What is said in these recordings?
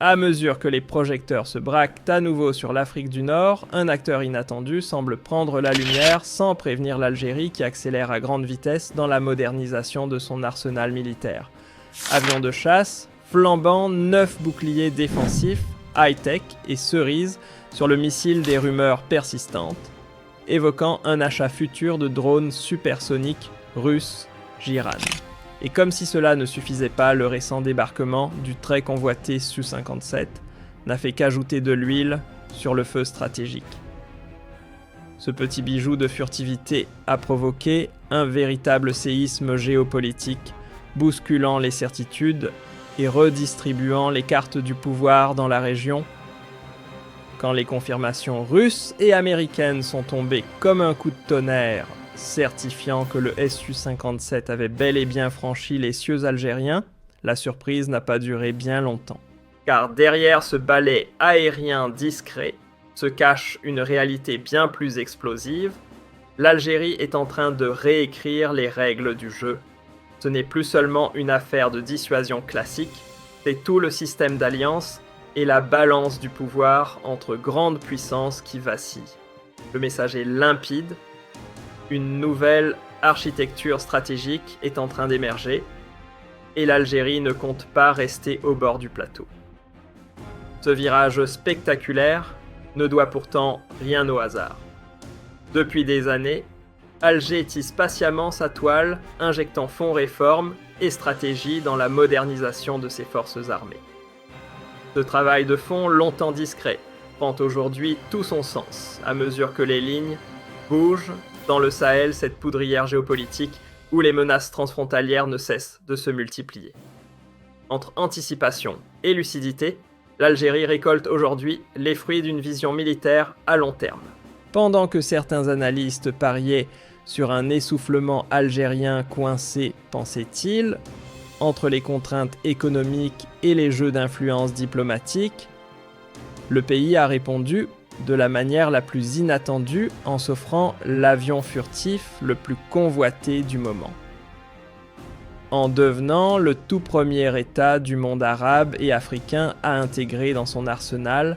À mesure que les projecteurs se braquent à nouveau sur l'Afrique du Nord, un acteur inattendu semble prendre la lumière sans prévenir l'Algérie qui accélère à grande vitesse dans la modernisation de son arsenal militaire. Avions de chasse, flambant, 9 boucliers défensifs, high-tech et cerises sur le missile des rumeurs persistantes, évoquant un achat futur de drones supersoniques russes Jiran. Et comme si cela ne suffisait pas, le récent débarquement du très convoité Su-57 n'a fait qu'ajouter de l'huile sur le feu stratégique. Ce petit bijou de furtivité a provoqué un véritable séisme géopolitique, bousculant les certitudes et redistribuant les cartes du pouvoir dans la région. Quand les confirmations russes et américaines sont tombées comme un coup de tonnerre, certifiant que le Su-57 avait bel et bien franchi les cieux algériens, la surprise n'a pas duré bien longtemps. Car derrière ce balai aérien discret se cache une réalité bien plus explosive. L'Algérie est en train de réécrire les règles du jeu. Ce n'est plus seulement une affaire de dissuasion classique, c'est tout le système d'alliance et la balance du pouvoir entre grandes puissances qui vacillent. Le message est limpide. Une nouvelle architecture stratégique est en train d'émerger et l'Algérie ne compte pas rester au bord du plateau. Ce virage spectaculaire ne doit pourtant rien au hasard. Depuis des années, Alger tisse patiemment sa toile, injectant fonds réformes et stratégies dans la modernisation de ses forces armées. Ce travail de fond, longtemps discret, prend aujourd'hui tout son sens à mesure que les lignes bougent dans le Sahel, cette poudrière géopolitique où les menaces transfrontalières ne cessent de se multiplier. Entre anticipation et lucidité, l'Algérie récolte aujourd'hui les fruits d'une vision militaire à long terme. Pendant que certains analystes pariaient sur un essoufflement algérien coincé, pensait-il, entre les contraintes économiques et les jeux d'influence diplomatique, le pays a répondu de la manière la plus inattendue en s'offrant l'avion furtif le plus convoité du moment. En devenant le tout premier État du monde arabe et africain à intégrer dans son arsenal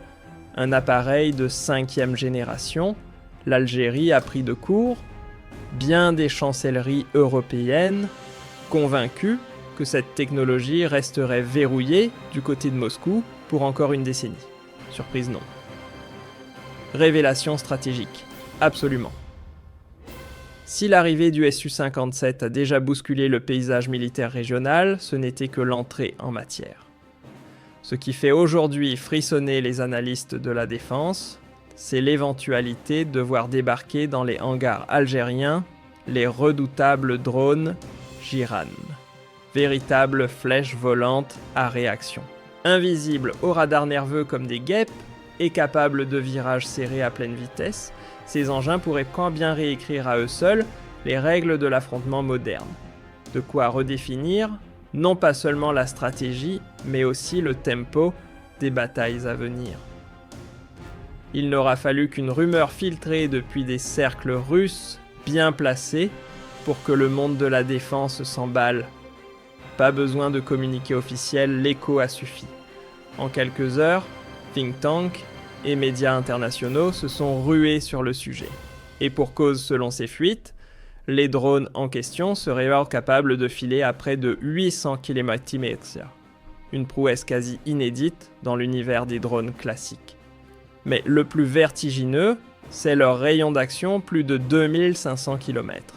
un appareil de 5e génération, l'Algérie a pris de court bien des chancelleries européennes, convaincues que cette technologie resterait verrouillée du côté de Moscou pour encore une décennie. Surprise non. Révélation stratégique, absolument. Si l'arrivée du Su-57 a déjà bousculé le paysage militaire régional, ce n'était que l'entrée en matière. Ce qui fait aujourd'hui frissonner les analystes de la défense, c'est l'éventualité de voir débarquer dans les hangars algériens les redoutables drones Jiran, véritables flèches volantes à réaction. Invisibles au radar nerveux comme des guêpes et capables de virages serrés à pleine vitesse, ces engins pourraient quand bien réécrire à eux seuls les règles de l'affrontement moderne. De quoi redéfinir non pas seulement la stratégie, mais aussi le tempo des batailles à venir. Il n'aura fallu qu'une rumeur filtrée depuis des cercles russes bien placés pour que le monde de la défense s'emballe. Pas besoin de communiqué officiel, l'écho a suffi. En quelques heures, think tanks et médias internationaux se sont rués sur le sujet. Et pour cause selon ces fuites, les drones en question seraient alors capables de filer à près de 800 km/h. Une prouesse quasi inédite dans l'univers des drones classiques. Mais le plus vertigineux, c'est leur rayon d'action plus de 2500 km.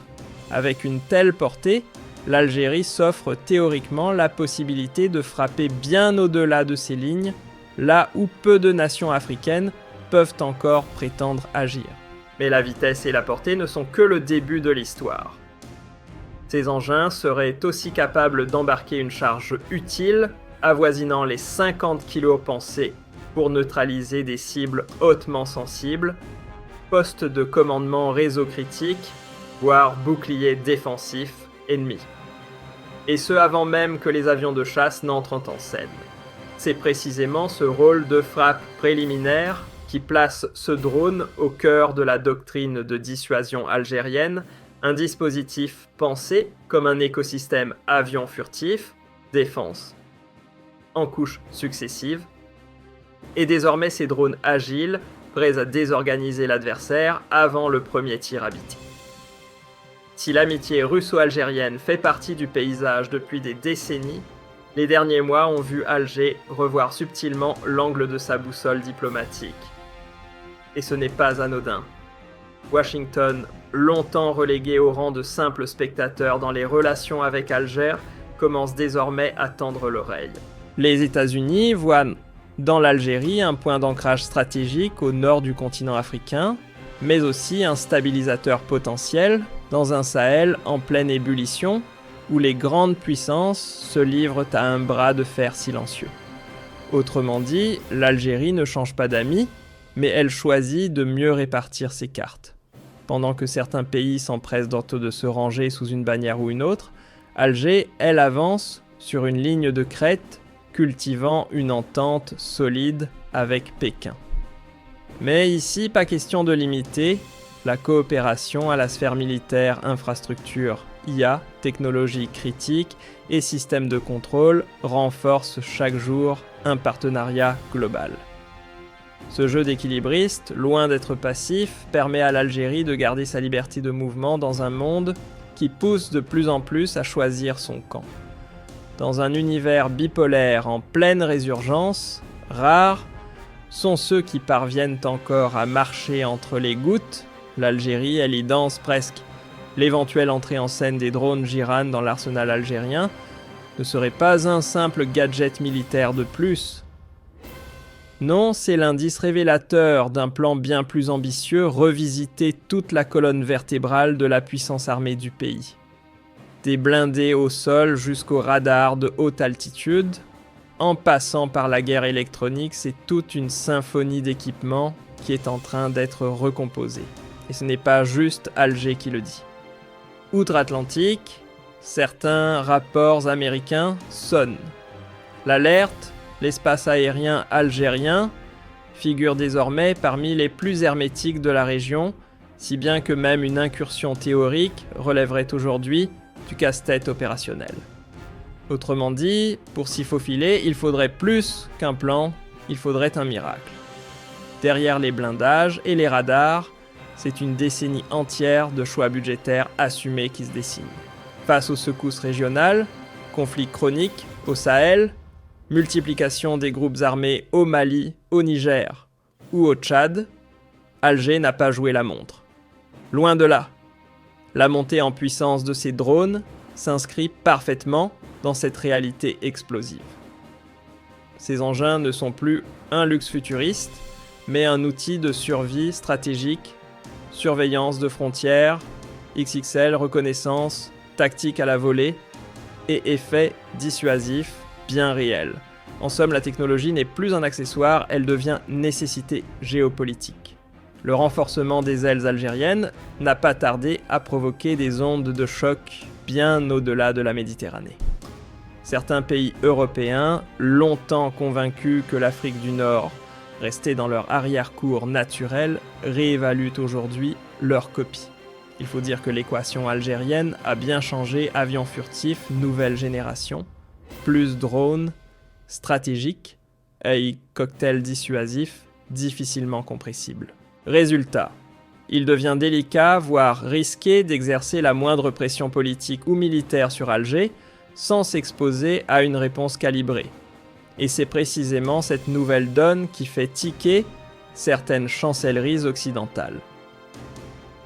Avec une telle portée, l'Algérie s'offre théoriquement la possibilité de frapper bien au-delà de ces lignes, là où peu de nations africaines peuvent encore prétendre agir. Mais la vitesse et la portée ne sont que le début de l'histoire. Ces engins seraient aussi capables d'embarquer une charge utile, avoisinant les 50 kg pensés, pour neutraliser des cibles hautement sensibles, postes de commandement réseau critique, voire boucliers défensifs ennemis. Et ce avant même que les avions de chasse n'entrent en scène. C'est précisément ce rôle de frappe préliminaire qui place ce drone au cœur de la doctrine de dissuasion algérienne, un dispositif pensé comme un écosystème avion furtif, défense, en couches successives, et désormais ces drones agiles, prêts à désorganiser l'adversaire avant le premier tir habité. Si l'amitié russo-algérienne fait partie du paysage depuis des décennies, les derniers mois ont vu Alger revoir subtilement l'angle de sa boussole diplomatique. Et ce n'est pas anodin. Washington, longtemps relégué au rang de simple spectateur dans les relations avec Alger, commence désormais à tendre l'oreille. Les États-Unis voient dans l'Algérie un point d'ancrage stratégique au nord du continent africain, mais aussi un stabilisateur potentiel dans un Sahel en pleine ébullition, où les grandes puissances se livrent à un bras de fer silencieux. Autrement dit, l'Algérie ne change pas d'amis, mais elle choisit de mieux répartir ses cartes. Pendant que certains pays s'empressent de se ranger sous une bannière ou une autre, Alger, elle, avance sur une ligne de crête, cultivant une entente solide avec Pékin. Mais ici, pas question de limiter la coopération à la sphère militaire, infrastructure, IA, technologie critique et système de contrôle renforce chaque jour un partenariat global. Ce jeu d'équilibriste, loin d'être passif, permet à l'Algérie de garder sa liberté de mouvement dans un monde qui pousse de plus en plus à choisir son camp. Dans un univers bipolaire en pleine résurgence, rares sont ceux qui parviennent encore à marcher entre les gouttes. L'Algérie, elle y danse presque. L'éventuelle entrée en scène des drones Giran dans l'arsenal algérien ne serait pas un simple gadget militaire de plus. Non, c'est l'indice révélateur d'un plan bien plus ambitieux, revisiter toute la colonne vertébrale de la puissance armée du pays. Des blindés au sol jusqu'aux radars de haute altitude, en passant par la guerre électronique, c'est toute une symphonie d'équipements qui est en train d'être recomposée. Et ce n'est pas juste Alger qui le dit. Outre-Atlantique, certains rapports américains sonnent. L'alerte, l'espace aérien algérien, figure désormais parmi les plus hermétiques de la région, si bien que même une incursion théorique relèverait aujourd'hui du casse-tête opérationnel. Autrement dit, pour s'y faufiler, il faudrait plus qu'un plan, il faudrait un miracle. Derrière les blindages et les radars, c'est une décennie entière de choix budgétaires assumés qui se dessinent. Face aux secousses régionales, conflits chroniques au Sahel, multiplication des groupes armés au Mali, au Niger ou au Tchad, Alger n'a pas joué la montre. Loin de là. La montée en puissance de ces drones s'inscrit parfaitement dans cette réalité explosive. Ces engins ne sont plus un luxe futuriste, mais un outil de survie stratégique, surveillance de frontières, XXL, reconnaissance, tactique à la volée et effet dissuasif bien réel. En somme, la technologie n'est plus un accessoire, elle devient nécessité géopolitique. Le renforcement des ailes algériennes n'a pas tardé à provoquer des ondes de choc bien au-delà de la Méditerranée. Certains pays européens, longtemps convaincus que l'Afrique du Nord restait dans leur arrière-cour naturel, réévaluent aujourd'hui leur copie. Il faut dire que l'équation algérienne a bien changé, avions furtifs, nouvelle génération, plus drones, stratégiques, et cocktail dissuasif, difficilement compressible. Résultat, il devient délicat, voire risqué d'exercer la moindre pression politique ou militaire sur Alger sans s'exposer à une réponse calibrée. Et c'est précisément cette nouvelle donne qui fait tiquer certaines chancelleries occidentales.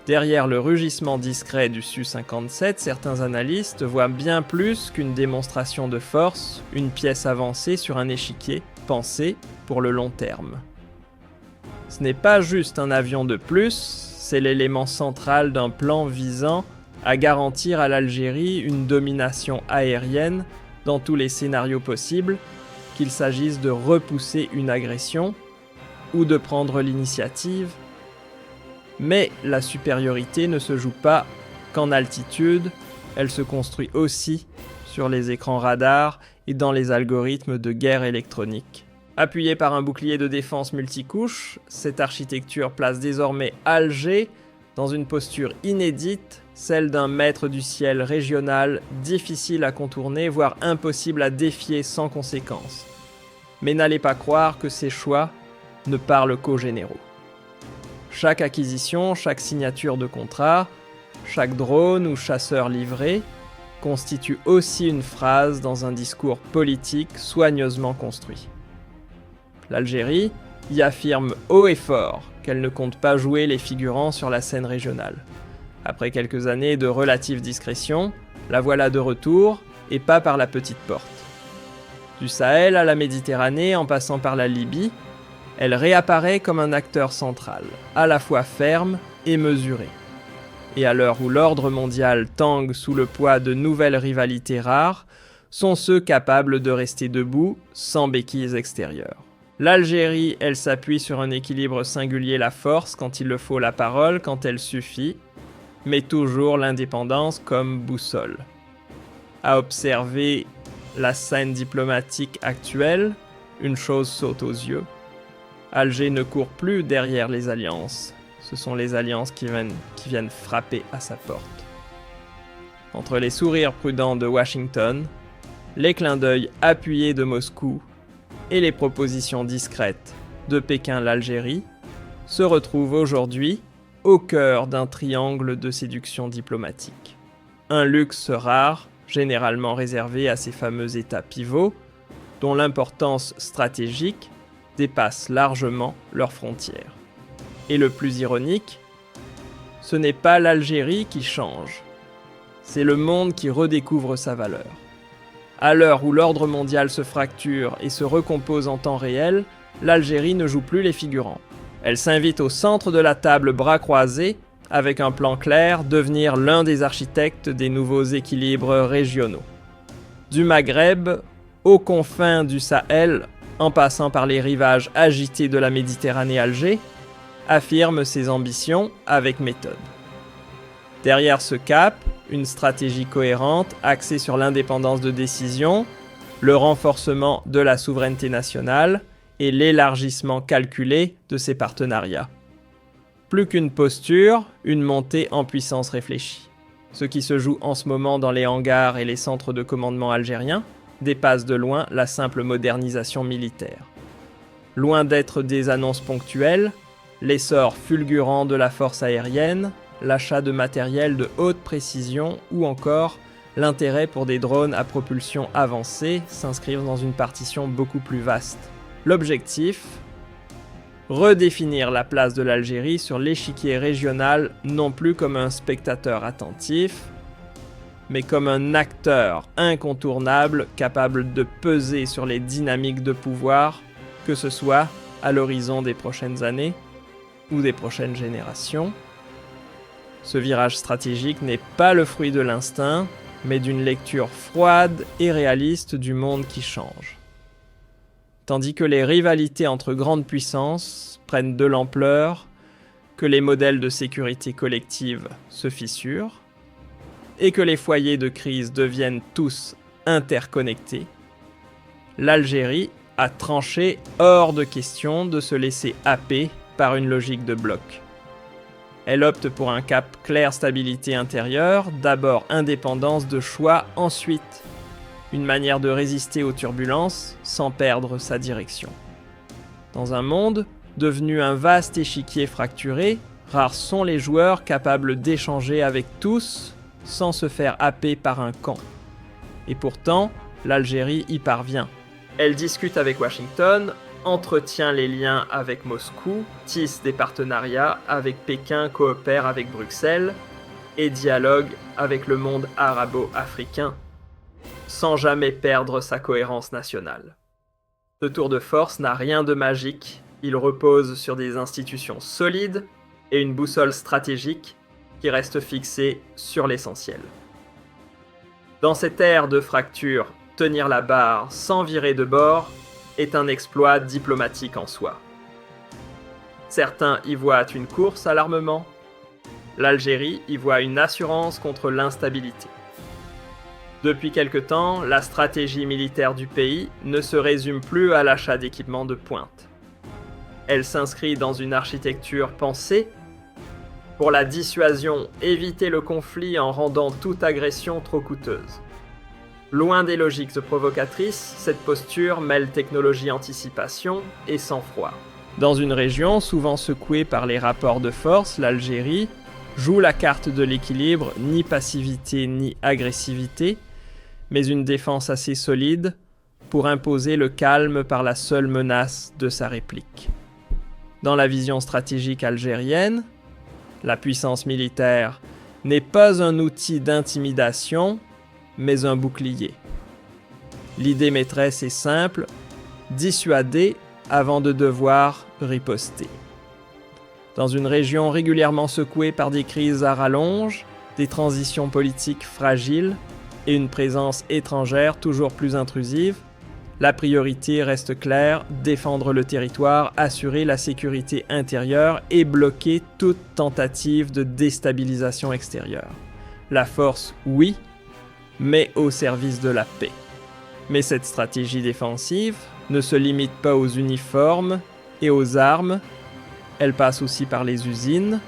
Derrière le rugissement discret du Su-57, certains analystes voient bien plus qu'une démonstration de force, une pièce avancée sur un échiquier pensé pour le long terme. Ce n'est pas juste un avion de plus, c'est l'élément central d'un plan visant à garantir à l'Algérie une domination aérienne dans tous les scénarios possibles, qu'il s'agisse de repousser une agression ou de prendre l'initiative. Mais la supériorité ne se joue pas qu'en altitude, elle se construit aussi sur les écrans radars et dans les algorithmes de guerre électronique. Appuyée par un bouclier de défense multicouche, cette architecture place désormais Alger dans une posture inédite, celle d'un maître du ciel régional difficile à contourner, voire impossible à défier sans conséquence. Mais n'allez pas croire que ces choix ne parle qu'aux généraux. Chaque acquisition, chaque signature de contrat, chaque drone ou chasseur livré constitue aussi une phrase dans un discours politique soigneusement construit. L'Algérie y affirme haut et fort qu'elle ne compte pas jouer les figurants sur la scène régionale. Après quelques années de relative discrétion, la voilà de retour, et pas par la petite porte. Du Sahel à la Méditerranée en passant par la Libye, elle réapparaît comme un acteur central, à la fois ferme et mesuré. Et à l'heure où l'ordre mondial tangue sous le poids de nouvelles rivalités rares, sont ceux capables de rester debout sans béquilles extérieures. L'Algérie, elle s'appuie sur un équilibre singulier, la force quand il le faut, la parole quand elle suffit, mais toujours l'indépendance comme boussole. À observer la scène diplomatique actuelle, une chose saute aux yeux. Alger ne court plus derrière les alliances. Ce sont les alliances qui viennent frapper à sa porte. Entre les sourires prudents de Washington, les clins d'œil appuyés de Moscou et les propositions discrètes de Pékin-l'Algérie, se retrouvent aujourd'hui au cœur d'un triangle de séduction diplomatique. Un luxe rare, généralement réservé à ces fameux États pivots, dont l'importance stratégique dépasse largement leurs frontières. Et le plus ironique, ce n'est pas l'Algérie qui change, c'est le monde qui redécouvre sa valeur. À l'heure où l'ordre mondial se fracture et se recompose en temps réel, l'Algérie ne joue plus les figurants. Elle s'invite au centre de la table bras croisés, avec un plan clair, devenir l'un des architectes des nouveaux équilibres régionaux. Du Maghreb aux confins du Sahel, en passant par les rivages agités de la Méditerranée-Alger, affirme ses ambitions avec méthode. Derrière ce cap, une stratégie cohérente axée sur l'indépendance de décision, le renforcement de la souveraineté nationale et l'élargissement calculé de ses partenariats. Plus qu'une posture, une montée en puissance réfléchie. Ce qui se joue en ce moment dans les hangars et les centres de commandement algériens dépasse de loin la simple modernisation militaire. Loin d'être des annonces ponctuelles, l'essor fulgurant de la force aérienne, l'achat de matériel de haute précision ou encore l'intérêt pour des drones à propulsion avancée s'inscrivent dans une partition beaucoup plus vaste. L'objectif ? Redéfinir la place de l'Algérie sur l'échiquier régional non plus comme un spectateur attentif, mais comme un acteur incontournable capable de peser sur les dynamiques de pouvoir, que ce soit à l'horizon des prochaines années ou des prochaines générations. Ce virage stratégique n'est pas le fruit de l'instinct, mais d'une lecture froide et réaliste du monde qui change. Tandis que les rivalités entre grandes puissances prennent de l'ampleur, que les modèles de sécurité collective se fissurent, et que les foyers de crise deviennent tous interconnectés, l'Algérie a tranché hors de question de se laisser happer par une logique de bloc. Elle opte pour un cap clair stabilité intérieure, d'abord indépendance de choix, ensuite une manière de résister aux turbulences sans perdre sa direction. Dans un monde devenu un vaste échiquier fracturé, rares sont les joueurs capables d'échanger avec tous sans se faire happer par un camp. Et pourtant, l'Algérie y parvient. Elle discute avec Washington, entretient les liens avec Moscou, tisse des partenariats avec Pékin, coopère avec Bruxelles et dialogue avec le monde arabo-africain, sans jamais perdre sa cohérence nationale. Ce tour de force n'a rien de magique, il repose sur des institutions solides et une boussole stratégique qui reste fixée sur l'essentiel. Dans cette ère de fracture, tenir la barre sans virer de bord est un exploit diplomatique en soi. Certains y voient une course à l'armement, l'Algérie y voit une assurance contre l'instabilité. Depuis quelque temps, la stratégie militaire du pays ne se résume plus à l'achat d'équipements de pointe. Elle s'inscrit dans une architecture pensée pour la dissuasion, éviter le conflit en rendant toute agression trop coûteuse. Loin des logiques provocatrices, cette posture mêle technologie anticipation et sang-froid. Dans une région souvent secouée par les rapports de force, l'Algérie joue la carte de l'équilibre, ni passivité ni agressivité, mais une défense assez solide pour imposer le calme par la seule menace de sa réplique. Dans la vision stratégique algérienne, la puissance militaire n'est pas un outil d'intimidation, mais un bouclier. L'idée maîtresse est simple, dissuader avant de devoir riposter. Dans une région régulièrement secouée par des crises à rallonge, des transitions politiques fragiles et une présence étrangère toujours plus intrusive, la priorité reste claire, défendre le territoire, assurer la sécurité intérieure et bloquer toute tentative de déstabilisation extérieure. La force, oui, mais au service de la paix. Mais cette stratégie défensive ne se limite pas aux uniformes et aux armes, elle passe aussi par les usines,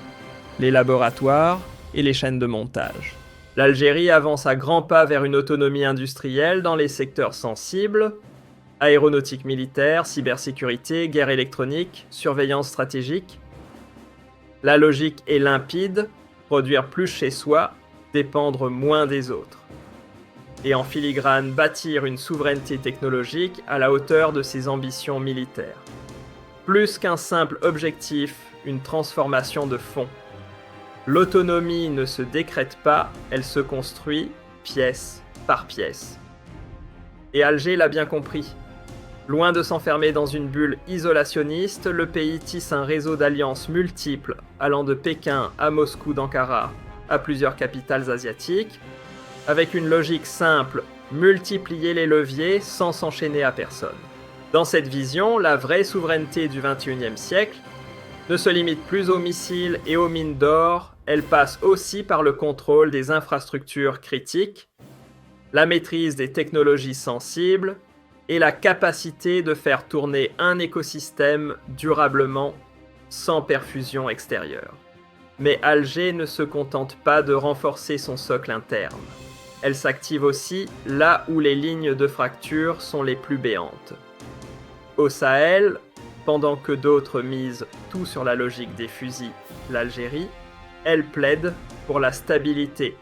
les laboratoires et les chaînes de montage. L'Algérie avance à grands pas vers une autonomie industrielle dans les secteurs sensibles, aéronautique militaire, cybersécurité, guerre électronique, surveillance stratégique. La logique est limpide, produire plus chez soi, dépendre moins des autres. Et en filigrane, bâtir une souveraineté technologique à la hauteur de ses ambitions militaires. Plus qu'un simple objectif, une transformation de fond. L'autonomie ne se décrète pas, elle se construit pièce par pièce. Et Alger l'a bien compris. Loin de s'enfermer dans une bulle isolationniste, le pays tisse un réseau d'alliances multiples, allant de Pékin à Moscou d'Ankara, à plusieurs capitales asiatiques, avec une logique simple, multiplier les leviers sans s'enchaîner à personne. Dans cette vision, la vraie souveraineté du XXIe siècle ne se limite plus aux missiles et aux mines d'or, elle passe aussi par le contrôle des infrastructures critiques, la maîtrise des technologies sensibles et la capacité de faire tourner un écosystème durablement sans perfusion extérieure. Mais Alger ne se contente pas de renforcer son socle interne. Elle s'active aussi là où les lignes de fracture sont les plus béantes. Au Sahel, pendant que d'autres misent tout sur la logique des fusils, l'Algérie, elle plaide pour la stabilité,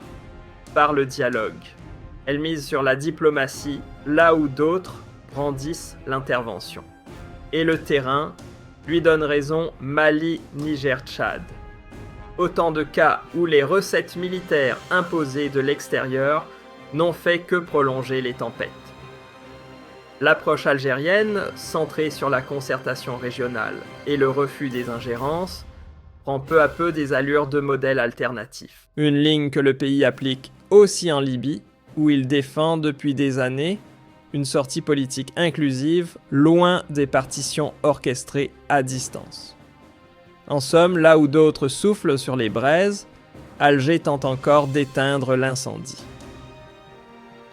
par le dialogue. Elle mise sur la diplomatie là où d'autres brandissent l'intervention. Et le terrain lui donne raison Mali, Niger, Tchad. Autant de cas où les recettes militaires imposées de l'extérieur n'ont fait que prolonger les tempêtes. L'approche algérienne, centrée sur la concertation régionale et le refus des ingérences, prend peu à peu des allures de modèle alternatif. Une ligne que le pays applique aussi en Libye, où il défend depuis des années une sortie politique inclusive, loin des partitions orchestrées à distance. En somme, là où d'autres soufflent sur les braises, Alger tente encore d'éteindre l'incendie.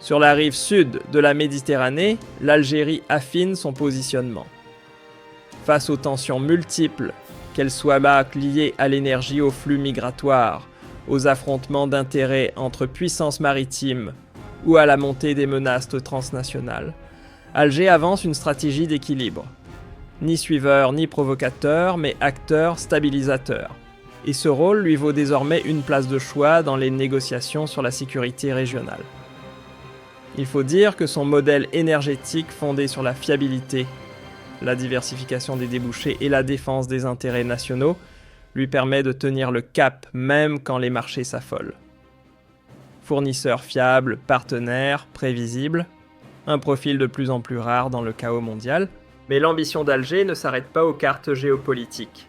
Sur la rive sud de la Méditerranée, l'Algérie affine son positionnement. Face aux tensions multiples, qu'elles soient liées à l'énergie, aux flux migratoires, aux affrontements d'intérêts entre puissances maritimes ou à la montée des menaces transnationales, Alger avance une stratégie d'équilibre. Ni suiveur ni provocateur, mais acteur stabilisateur. Et ce rôle lui vaut désormais une place de choix dans les négociations sur la sécurité régionale. Il faut dire que son modèle énergétique fondé sur la fiabilité, la diversification des débouchés et la défense des intérêts nationaux lui permet de tenir le cap même quand les marchés s'affolent. Fournisseur fiable, partenaire, prévisible, un profil de plus en plus rare dans le chaos mondial, mais l'ambition d'Alger ne s'arrête pas aux cartes géopolitiques.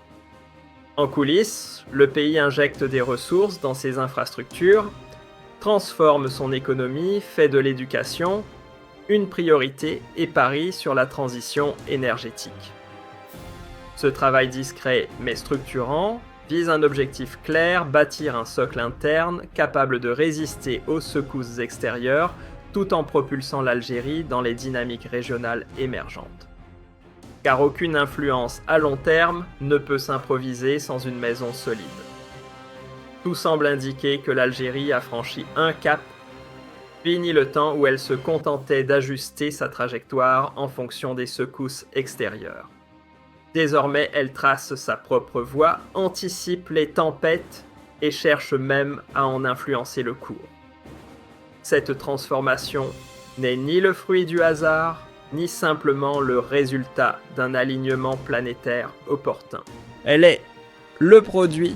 En coulisses, le pays injecte des ressources dans ses infrastructures, transforme son économie, fait de l'éducation une priorité et parie sur la transition énergétique. Ce travail discret mais structurant vise un objectif clair, bâtir un socle interne capable de résister aux secousses extérieures tout en propulsant l'Algérie dans les dynamiques régionales émergentes. Car aucune influence à long terme ne peut s'improviser sans une maison solide. Tout semble indiquer que l'Algérie a franchi un cap, fini le temps où elle se contentait d'ajuster sa trajectoire en fonction des secousses extérieures. Désormais, elle trace sa propre voie, anticipe les tempêtes et cherche même à en influencer le cours. Cette transformation n'est ni le fruit du hasard, ni simplement le résultat d'un alignement planétaire opportun. Elle est le produit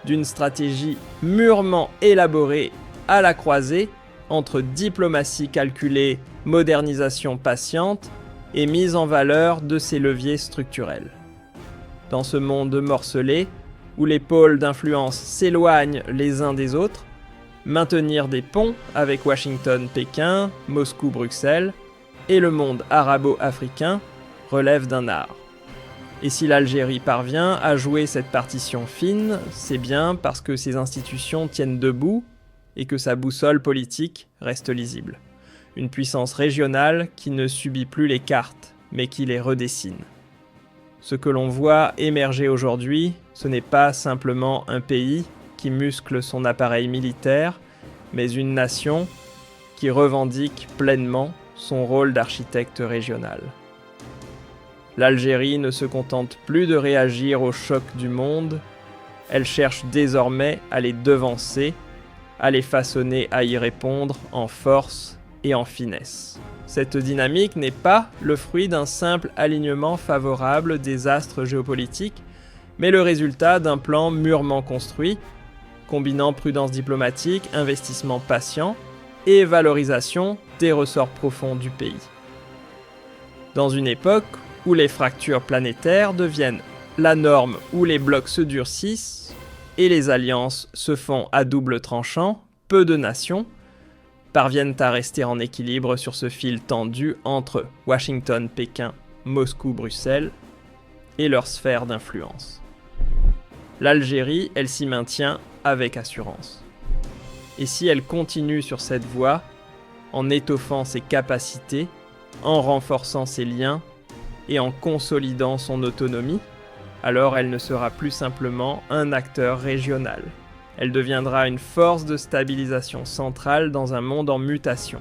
d'une stratégie mûrement élaborée à la croisée entre diplomatie calculée, modernisation patiente et mise en valeur de ses leviers structurels. Dans ce monde morcelé, où les pôles d'influence s'éloignent les uns des autres, maintenir des ponts avec Washington-Pékin, Moscou-Bruxelles et le monde arabo-africain relève d'un art. Et si l'Algérie parvient à jouer cette partition fine, c'est bien parce que ses institutions tiennent debout et que sa boussole politique reste lisible. Une puissance régionale qui ne subit plus les cartes, mais qui les redessine. Ce que l'on voit émerger aujourd'hui, ce n'est pas simplement un pays qui muscle son appareil militaire, mais une nation qui revendique pleinement son rôle d'architecte régional. L'Algérie ne se contente plus de réagir aux chocs du monde, elle cherche désormais à les devancer, à les façonner à y répondre en force et en finesse. Cette dynamique n'est pas le fruit d'un simple alignement favorable des astres géopolitiques, mais le résultat d'un plan mûrement construit, combinant prudence diplomatique, investissement patient et valorisation des ressorts profonds du pays. Dans une époque où les fractures planétaires deviennent la norme, où les blocs se durcissent et les alliances se font à double tranchant, peu de nations parviennent à rester en équilibre sur ce fil tendu entre Washington, Pékin, Moscou, Bruxelles et leur sphère d'influence. L'Algérie, elle s'y maintient avec assurance. Et si elle continue sur cette voie, en étoffant ses capacités, en renforçant ses liens et en consolidant son autonomie, alors elle ne sera plus simplement un acteur régional. Elle deviendra une force de stabilisation centrale dans un monde en mutation.